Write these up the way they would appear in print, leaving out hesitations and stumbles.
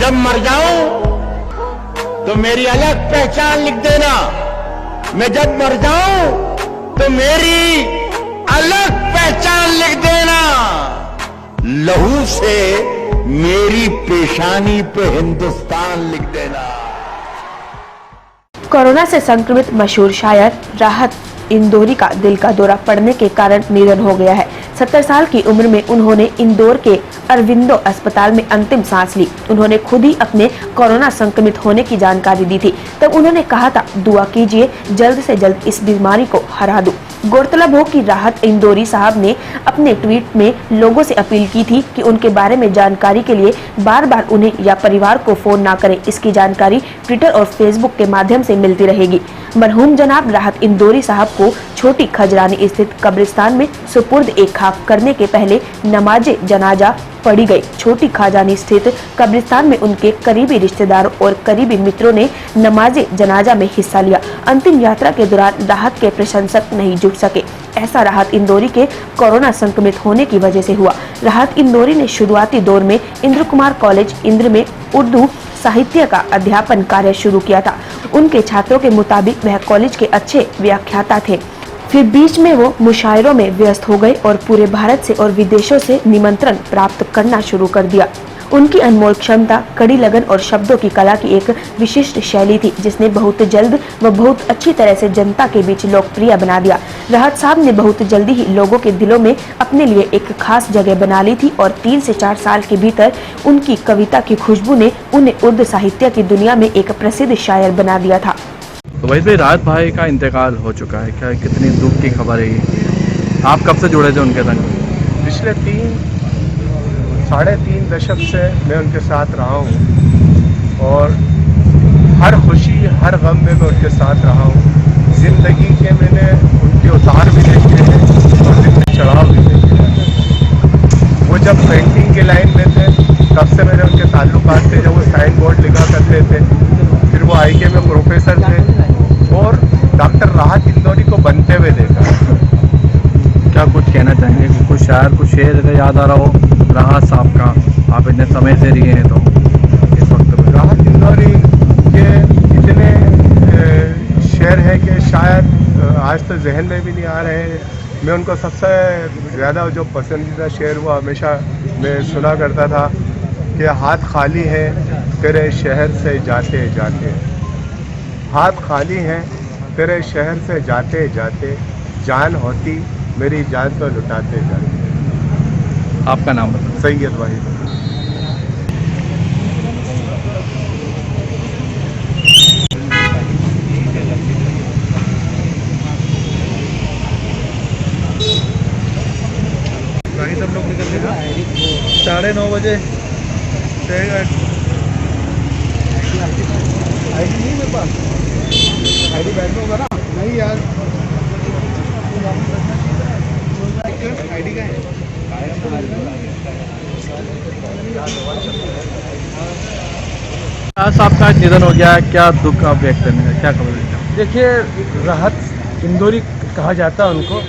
जब मर जाऊं तो मेरी अलग पहचान लिख देना। मैं जब मर जाऊं तो मेरी अलग पहचान लिख देना। लहू से मेरी पेशानी पे हिंदुस्तान लिख देना। कोरोना से संक्रमित मशहूर शायर राहत इंदौरी का दिल का दौरा पड़ने के कारण निधन हो गया है। 70 साल की उम्र में उन्होंने इंदौर के अरविंदो अस्पताल में अंतिम सांस ली। उन्होंने खुद ही अपने कोरोना संक्रमित होने की जानकारी दी थी। तब उन्होंने कहा था, दुआ कीजिए जल्द से जल्द इस बीमारी को हरा दूं। गौरतलब हो कि राहत इंदौरी साहब ने अपने ट्वीट में लोगों से अपील की थी कि उनके बारे में जानकारी के लिए बार बार उन्हें या परिवार को फोन ना करें। इसकी जानकारी ट्विटर और फेसबुक के माध्यम से मिलती रहेगी। मरहूम जनाब राहत इंदौरी साहब को छोटी खजरानी स्थित कब्रिस्तान में सुपुर्द ए खाक करने के पहले नमाजे जनाजा पढ़ी गई। छोटी खजानी स्थित कब्रिस्तान में उनके करीबी रिश्तेदारों और करीबी मित्रों ने नमाजे जनाजा में हिस्सा लिया। अंतिम यात्रा के दौरान राहत के प्रशंसक नहीं जुट सके। ऐसा राहत इंदौरी के कोरोना संक्रमित होने की वजह से हुआ। राहत इंदौरी ने शुरुआती दौर में इंद्र कुमार कॉलेज इंद्र में उर्दू साहित्य का अध्यापन कार्य शुरू किया था। उनके छात्रों के मुताबिक वह कॉलेज के अच्छे व्याख्याता थे। फिर बीच में वो मुशायरों में व्यस्त हो गए और पूरे भारत से और विदेशों से निमंत्रण प्राप्त करना शुरू कर दिया। उनकी अनमोल क्षमता, कड़ी लगन और शब्दों की कला की एक विशिष्ट शैली थी, जिसने बहुत जल्द व बहुत अच्छी तरह से जनता के बीच लोकप्रिय बना दिया। राहत साहब ने बहुत जल्दी ही लोगों के दिलों में अपने लिए एक खास जगह बना ली थी और 3 से 4 साल के भीतर उनकी कविता की खुशबू ने उन्हें उर्दू साहित्य की दुनिया में एक प्रसिद्ध शायर बना दिया था। तो भाई राहत भाई का इंतकाल हो चुका है, क्या कितनी दुख की खबर है ये? आप कब से जुड़े थे उनके संग? पिछले 3-3.5 दशक से मैं उनके साथ रहा हूँ और हर खुशी हर गम में मैं उनके साथ रहा हूँ। ज़िंदगी के मैंने उनके उतार भी देखे हैं और जितने चढ़ाव भी देखे हैं। वो जब पेंटिंग के लाइन में थे तब से मेरे उनके ताल्लुकात थे। जब वो साइन बोर्ड लिखा करते थे, फिर वो आईके में प्रोफेसर थे और डॉक्टर राहत इंदौरी को बनते हुए देखा। क्या कुछ कहना चाहेंगे? कुछ शायर, कुछ शेर याद आ रहा हो राहत साहब का, आप इतने समय से रहे हैं तो इस वक्त में? राहत इंदौरी के इतने शेर हैं कि शायद आज तो जहन में भी नहीं आ रहे हैं। मैं उनको सबसे ज़्यादा जो पसंदीदा शेर वो हमेशा मैं सुना करता था कि हाथ खाली है तेरे शहर से जाते जाते, हाथ खाली है तेरे शहर से जाते जाते, जान होती मेरी जान तो लुटाते जाते। आपका नाम बताओ। सैयद भाई। सब लोग निकल गए 9:30 बजे। आईडी नहीं मेरे पास, आईडी बैग में होगा ना? नहीं यार, आईडी का है। राहत साहब का निधन हो गया, क्या दुख आप व्यक्त करेंगे, क्या खबर है? देखिए, राहत इंदौरी कहा जाता है उनको,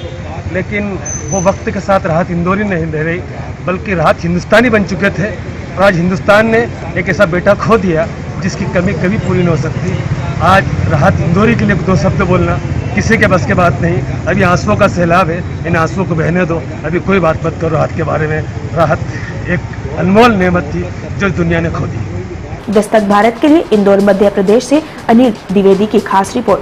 लेकिन वो वक्त के साथ राहत इंदौरी नहीं रह रही, बल्कि राहत हिंदुस्तानी बन चुके थे। और आज हिंदुस्तान ने एक ऐसा बेटा खो दिया जिसकी कमी कभी पूरी नहीं हो सकती। आज राहत इंदौरी के लिए 2 शब्द बोलना किसी के बस के बात नहीं। अभी आंसुओं का सैलाब है, इन आंसुओं को बहने दो। अभी कोई बात मत करो राहत के बारे में। राहत एक अनमोल नेमत थी जो दुनिया ने खो दी। दस्तक भारत के लिए इंदौर मध्य प्रदेश से अनिल द्विवेदी की खास रिपोर्ट।